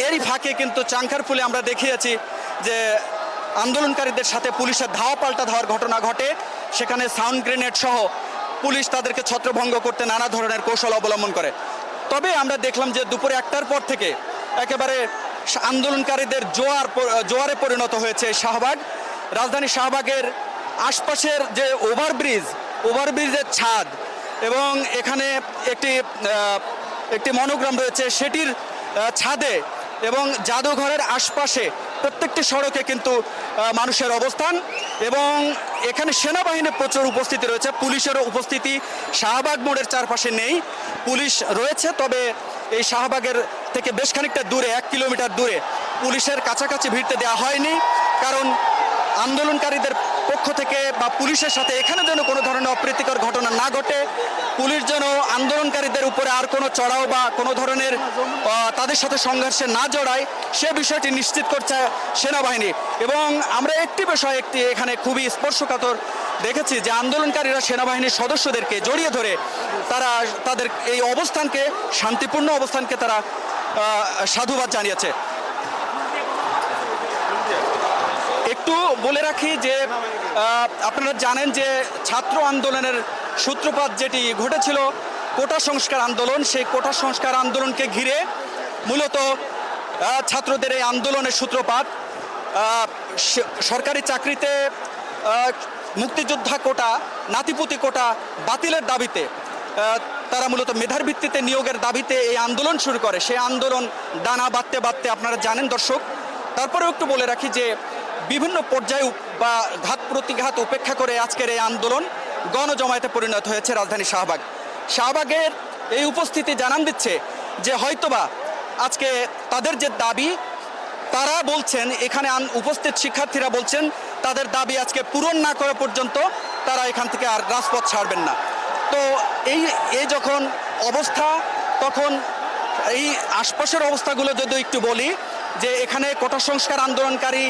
এরই ফাঁকে কিন্তু চাংখারপুলে আমরা দেখিয়েছি যে আন্দোলনকারীদের সাথে পুলিশের ধাওয়া পাল্টা ধাওয়ার ঘটনা ঘটে। সেখানে সাউন্ড গ্রেনেড সহ পুলিশ তাদেরকে ছত্রভঙ্গ করতে নানা ধরনের কৌশল অবলম্বন করে। তবে আমরা দেখলাম যে দুপুরে 1টার পর থেকে একেবারে আন্দোলনকারীদের জোয়ারে পরিণত হয়েছে শাহবাগ। রাজধানী শাহবাগের আশপাশের যে ওভারব্রিজের ছাদ এবং এখানে একটি মনোগ্রাম রয়েছে, সেটির ছাদে এবং জাদুঘরের আশপাশে প্রত্যেকটি সড়কে কিন্তু মানুষের অবস্থান এবং এখানে সেনাবাহিনীর প্রচুর উপস্থিতি রয়েছে। পুলিশেরও উপস্থিতি শাহবাগ মোড়ের চারপাশে নেই, পুলিশ রয়েছে, তবে এই শাহবাগের থেকে বেশ খানিকটা দূরে 1 কিলোমিটার দূরে পুলিশের কাছাকাছি ভিড়তে দেওয়া হয়নি, কারণ আন্দোলনকারীদের পক্ষ থেকে বা পুলিশের সাথে এখানে যেন কোনো ধরনের অপ্রীতিকর ঘটনা না ঘটে, পুলিশ যেন আন্দোলনকারীদের উপরে আর কোনো চড়াও বা কোনো ধরনের তাদের সাথে সংঘর্ষে না জড়ায়, সে বিষয়টি নিশ্চিত করছে সেনাবাহিনী। এবং আমরা একটি বিষয় এখানে খুবই স্পর্শকাতর দেখেছি যে আন্দোলনকারীরা সেনাবাহিনীর সদস্যদেরকে জড়িয়ে ধরে তারা তাদের এই অবস্থানকে, শান্তিপূর্ণ অবস্থানকে তারা সাধুবাদ জানিয়েছে। একটু বলে রাখি যে আপনারা জানেন যে ছাত্র আন্দোলনের সূত্রপাত যেটি ঘটেছিল কোটা সংস্কার আন্দোলন, সেই কোটা সংস্কার আন্দোলনকে ঘিরে মূলত ছাত্রদের এই আন্দোলনের সূত্রপাত। সরকারি চাকরিতে মুক্তিযোদ্ধা কোটা, নাতিপুতি কোটা বাতিলের দাবিতে তারা মূলত মেধার ভিত্তিতে নিয়োগের দাবিতে এই আন্দোলন শুরু করে। সেই আন্দোলন ডানা বাঁধতে বাঁধতে আপনারা জানেন দর্শক। তারপরেও একটু বলে রাখি যে বিভিন্ন পর্যায়ে বা ঘাত প্রতিঘাত উপেক্ষা করে আজকের এই আন্দোলন গণজমায়েতে পরিণত হয়েছে রাজধানী শাহবাগের এই উপস্থিতি জানান দিচ্ছে যে হয়তোবা আজকে তাদের যে দাবি, তারা বলছেন, এখানে উপস্থিত শিক্ষার্থীরা বলছেন তাদের দাবি আজকে পূরণ না করা পর্যন্ত তারা এখান থেকে আর রাজপথ ছাড়বেন না। তো এই যখন অবস্থা, তখন এই আশপাশের অবস্থাগুলো যদি একটু বলি যে এখানে কোটা সংস্কার আন্দোলনকারী